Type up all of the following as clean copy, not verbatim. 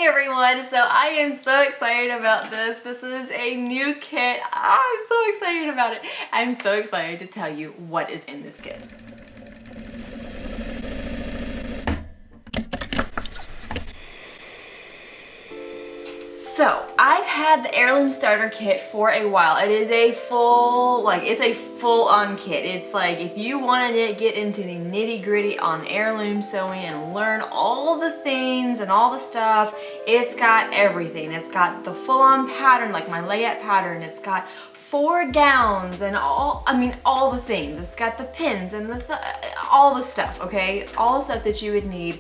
morning, everyone. So I am so excited about this. This is a new kit. I'm so excited about it. I'm so excited to tell you what is in this kit. So I've had the heirloom starter kit for a while. It is a full-on kit. It's like if you wanted to get into the nitty-gritty on heirloom sewing and learn all the things and all the stuff, it's got everything. It's got the full-on pattern, like my layette pattern. It's got 4 gowns and all the things. It's got the pins and all the stuff, okay? All the stuff that you would need.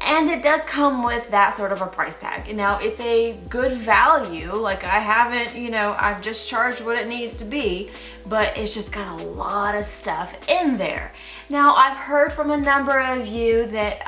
And it does come with that sort of a price tag. Now, it's a good value. Like I've just charged what it needs to be, but it's just got a lot of stuff in there. Now, I've heard from a number of you that,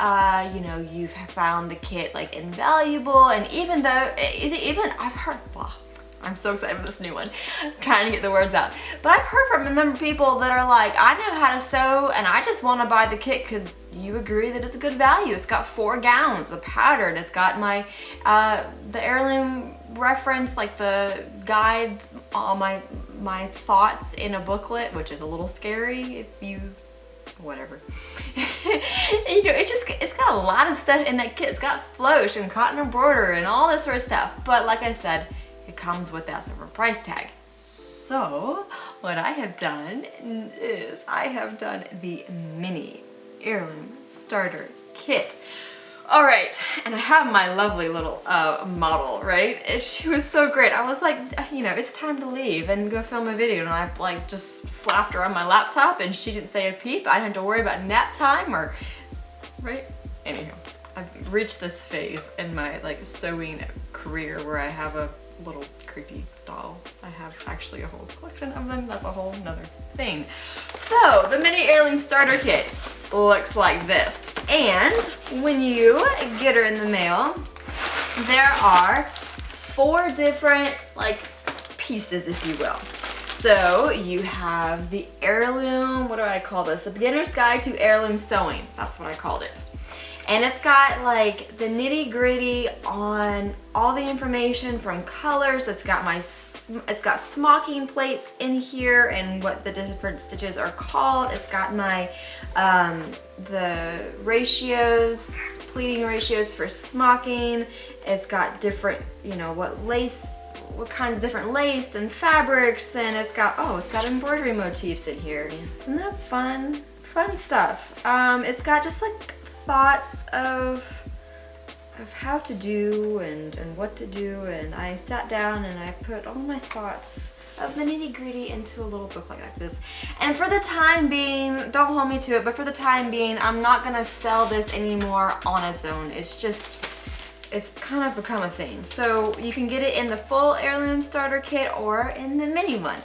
you've found the kit like invaluable, and I've heard, well, I'm so excited for this new one. I'm trying to get the words out. But I've heard from a number of people that are like, I know how to sew and I just want to buy the kit because you agree that it's a good value. It's got 4 gowns, the pattern. It's got my, the heirloom reference, like the guide, all my thoughts in a booklet, which is a little scary if you, whatever. It's got a lot of stuff in that kit. It's got flourish and cotton embroidery and all this sort of stuff. But like I said, it comes with that sort of price tag. So what I have done is I have done the mini heirloom starter kit. All right, and I have my lovely little model, right? She was so great. I was like, it's time to leave and go film a video, and I like just slapped her on my laptop and she didn't say a peep. I didn't have to worry about nap time or, right? Anyhow, I've reached this phase in my sewing career where I have a little creepy doll. I have actually a whole collection of them. That's a whole nother thing. So the mini heirloom starter kit looks like this. And when you get her in the mail, there are 4 different pieces, if you will. So you have the heirloom, what do I call this? The Beginner's Guide to Heirloom Sewing. That's what I called it. And it's got the nitty gritty on all the information from colors. It's got smocking plates in here and what the different stitches are called. It's got my, the ratios, pleating ratios for smocking. It's got different, what kinds of different lace and fabrics, and it's got embroidery motifs in here. Isn't that fun? Fun stuff. It's got just thoughts of how to do and what to do, and I sat down and I put all my thoughts of the nitty-gritty into a little book like this. And for the time being, don't hold me to it, but for the time being, I'm not gonna sell this anymore on its own. It's kind of become a thing. So you can get it in the full heirloom starter kit or in the mini one.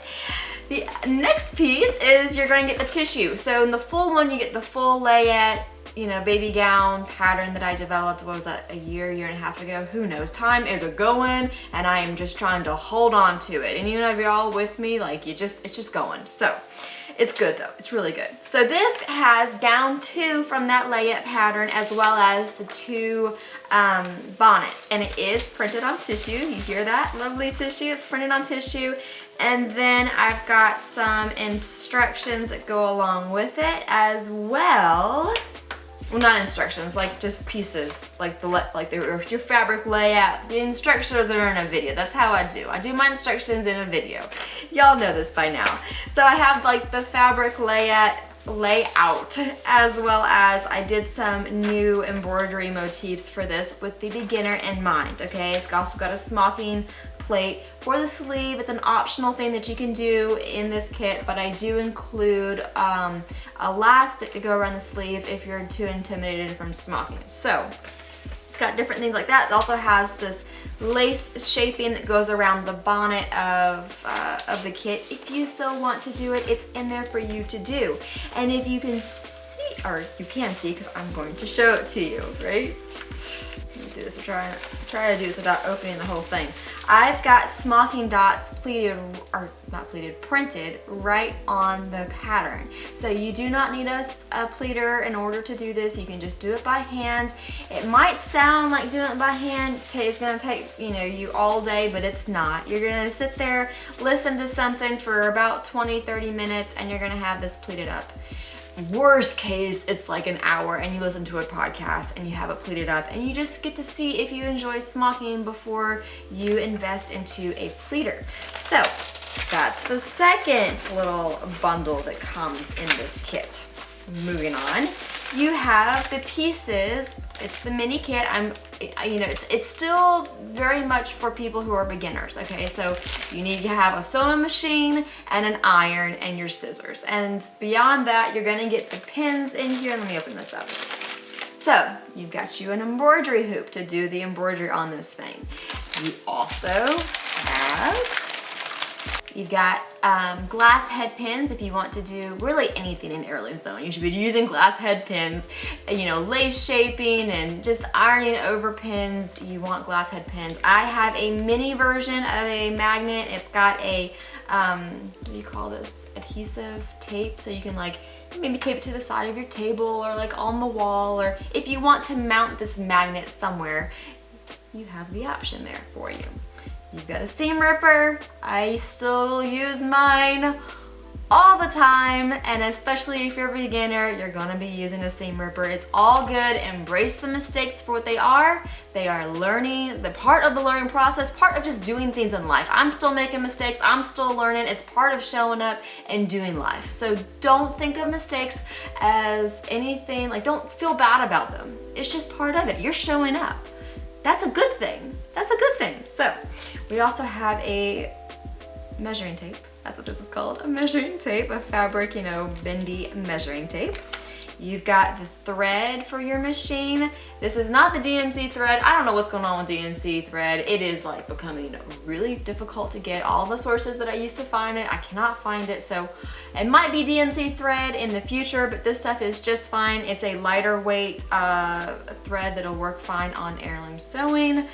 The next piece is you're going to get the tissue. So in the full one, you get the full layette, baby gown pattern that I developed, what was that, a year and a half ago? Who knows? Time is a-going, and I am just trying to hold on to it. And if you're all with me, it's just going. So it's good though, it's really good. So this has gown 2 from that layette pattern, as well as the 2 bonnets, and it is printed on tissue. You hear that? Lovely tissue, it's printed on tissue. And then I've got some instructions that go along with it as well. Well, not instructions, just pieces, your fabric layout. The instructions are in a video. That's how I do. I do my instructions in a video. Y'all know this by now. So I have the fabric layout, as well as I did some new embroidery motifs for this with the beginner in mind, okay? It's also got a smocking plate for the sleeve. It's an optional thing that you can do in this kit, but I do include elastic to go around the sleeve if you're too intimidated from smocking. So it's got different things like that. It also has this lace shaping that goes around the bonnet of the kit. If you so want to do it, it's in there for you to do. And if you can see, or you can see because I'm going to show it to you, right? Let me do this, try to do this without opening the whole thing. I've got smocking dots pleated, or not pleated, printed right on the pattern. So you do not need a pleater in order to do this. You can just do it by hand. It might sound like doing it by hand is gonna take, you know, you all day, but it's not. You're gonna sit there, listen to something for about 20-30 minutes, and you're gonna have this pleated up. Worst case, it's like an hour and you listen to a podcast and you have it pleated up, and you just get to see if you enjoy smocking before you invest into a pleater. So that's the second little bundle that comes in this kit. Moving on, you have the pieces. It's the mini kit. It's still very much for people who are beginners, okay? So you need to have a sewing machine and an iron and your scissors. And beyond that, you're gonna get the pins in here. Let me open this up. So you've got you an embroidery hoop to do the embroidery on this thing. You also have, you've got glass head pins if you want to do really anything in heirloom sewing. You should be using glass head pins, you know, lace shaping and just ironing over pins. You want glass head pins. I have a mini version of a magnet. It's got a, what do you call this? Adhesive tape, so you can like maybe tape it to the side of your table or like on the wall, or if you want to mount this magnet somewhere, you have the option there for you. You've got a seam ripper. I still use mine all the time, and especially if you're a beginner, you're gonna be using a seam ripper. It's all good. Embrace the mistakes for what they are. They are learning, the part of the learning process, part of just doing things in life. I'm still making mistakes. I'm still learning. It's part of showing up and doing life. So don't think of mistakes as anything, like don't feel bad about them. It's just part of it. You're showing up. That's a good thing. That's a good thing. So we also have a measuring tape. That's what this is called, a measuring tape, a fabric, you know, bendy measuring tape. You've got the thread for your machine. This is not the DMC thread. I don't know what's going on with DMC thread. It is like becoming really difficult to get. All the sources that I used to find it, I cannot find it. So it might be DMC thread in the future, but this stuff is just fine. It's a lighter weight thread that'll work fine on heirloom sewing.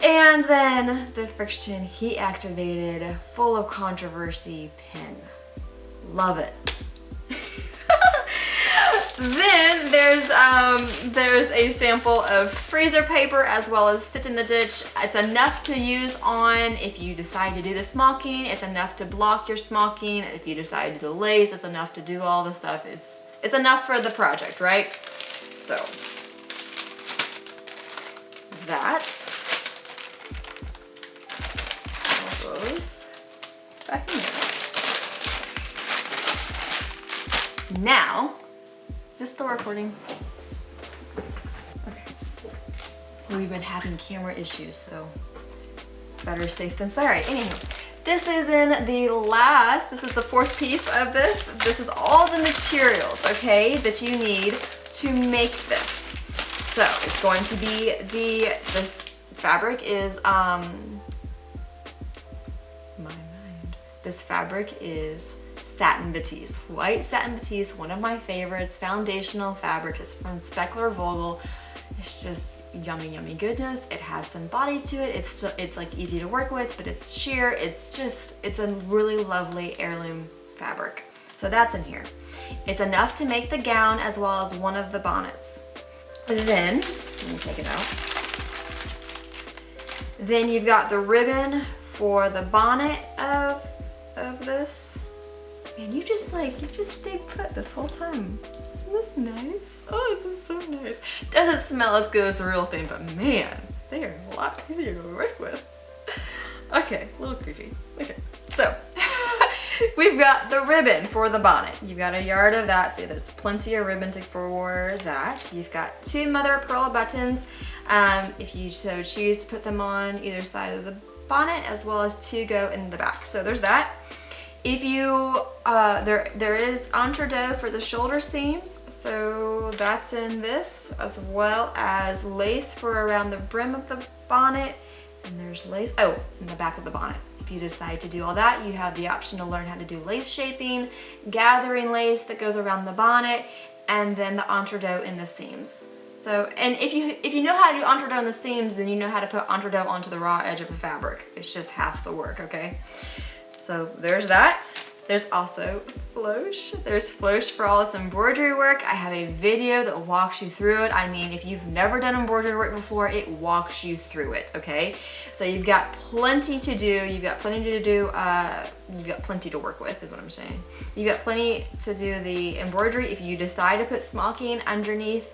And then the friction heat activated, full of controversy pin. Love it. Then there's a sample of freezer paper as well as Stitch in the Ditch. It's enough to use on if you decide to do the smocking. It's enough to block your smocking. If you decide to do the lace, it's enough to do all the stuff. It's enough for the project, right? So that all goes back in there. Now, is this still recording? Okay. We've been having camera issues, so better safe than sorry. Anywho, this is the fourth piece of this. This is all the materials, okay, that you need to make this. So it's going to be this fabric is, this fabric is satin batiste, white satin batiste, one of my favorites, foundational fabrics. It's from Speckler Vogel. It's just yummy, yummy goodness. It has some body to it. It's like easy to work with, but it's sheer. It's a really lovely heirloom fabric. So that's in here. It's enough to make the gown as well as one of the bonnets. Then, let me take it out. Then you've got the ribbon for the bonnet of this. Man, you just stayed put this whole time. Isn't this nice? Oh, this is so nice. Doesn't smell as good as the real thing, but man, they are a lot easier to work with. Okay, a little creepy. Okay, so we've got the ribbon for the bonnet. You've got a yard of that, so there's plenty of ribbon for that. You've got 2 mother of pearl buttons. If you so choose to put them on either side of the bonnet, as well as 2 go in the back. So there's that. If you, there is entredeaux for the shoulder seams, so that's in this, as well as lace for around the brim of the bonnet, and there's lace, in the back of the bonnet. If you decide to do all that, you have the option to learn how to do lace shaping, gathering lace that goes around the bonnet, and then the entredot in the seams. So, and if you know how to do entredot in the seams, then you know how to put entredot onto the raw edge of a fabric. It's just half the work, okay? So there's that. There's also floche. There's floche for all this embroidery work. I have a video that walks you through it. I mean, if you've never done embroidery work before, it walks you through it, okay? So you've got plenty to do. You've got plenty to do. You've got plenty to work with is what I'm saying. You've got plenty to do the embroidery. If you decide to put smocking underneath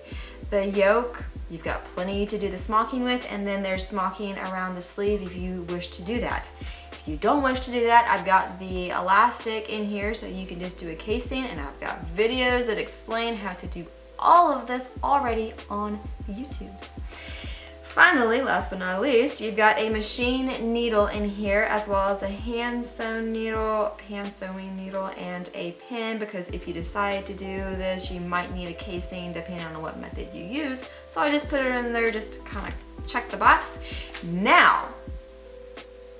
the yoke, you've got plenty to do the smocking with, and then there's smocking around the sleeve if you wish to do that. If you don't wish to do that, I've got the elastic in here so you can just do a casing, and I've got videos that explain how to do all of this already on YouTube's. Finally, last but not least, you've got a machine needle in here as well as a hand sewing needle, and a pin, because if you decide to do this, you might need a casing depending on what method you use. So I just put it in there just to kind of check the box. Now,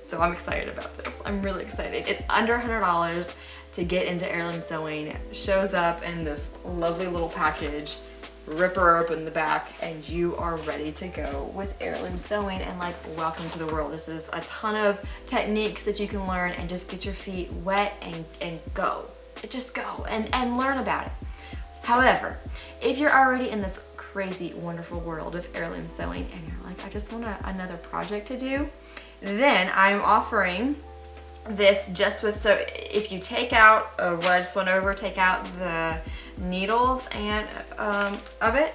so I'm excited about this. I'm really excited. It's under $100 to get into heirloom sewing. It shows up in this lovely little package. Rip her open the back, and you are ready to go with heirloom sewing, and like, welcome to the world. This is a ton of techniques that you can learn and just get your feet wet and go. Just go and learn about it. However, if you're already in this crazy, wonderful world of heirloom sewing and you're like, I just want another project to do, then I'm offering this just with, so if you take out what I just went over, take out the needles and of it,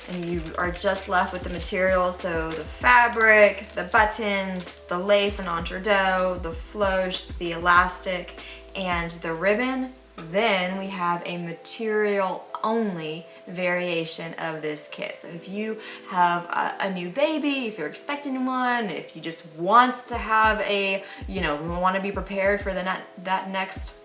and you are just left with the material, so the fabric, the buttons, the lace and entredot, the floche, the elastic, and the ribbon, then we have a material only variation of this kit. So if you have a new baby, if you're expecting one, if you just want to have a, want to be prepared for that next,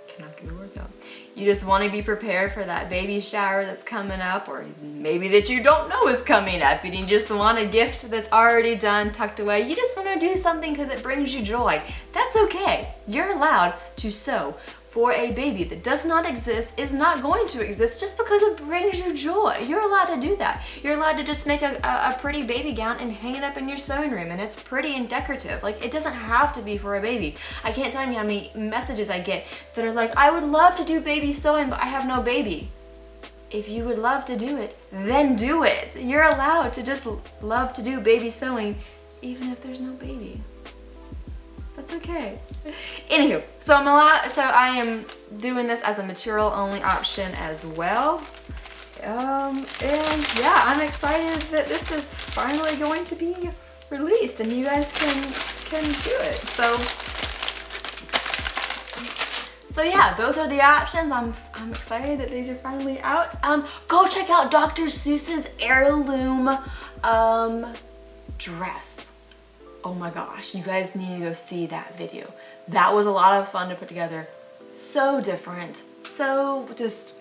cannot get the words out. You just want to be prepared for that baby shower that's coming up, or maybe that you don't know is coming up, and you just want a gift that's already done, tucked away. You just want to do something because it brings you joy. That's okay. You're allowed to sew for a baby that does not exist, is not going to exist, just because it brings you joy. You're allowed to do that. You're allowed to just make a pretty baby gown and hang it up in your sewing room, and it's pretty and decorative. Like, it doesn't have to be for a baby. I can't tell you how many messages I get that are like, I would love to do baby sewing, but I have no baby. If you would love to do it, then do it. You're allowed to just love to do baby sewing, even if there's no baby. That's okay. Anywho, so I am doing this as a material only option as well. And yeah, I'm excited that this is finally going to be released and you guys can do it. So yeah, those are the options. I'm excited that these are finally out. Go check out Dr. Seuss's heirloom dress. Oh my gosh, you guys need to go see that video. That was a lot of fun to put together. So different, so just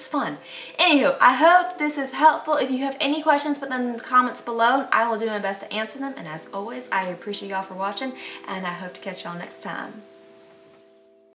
fun. Anywho, I hope this is helpful. If you have any questions, put them in the comments below, and I will do my best to answer them. And as always, I appreciate y'all for watching, and I hope to catch y'all next time.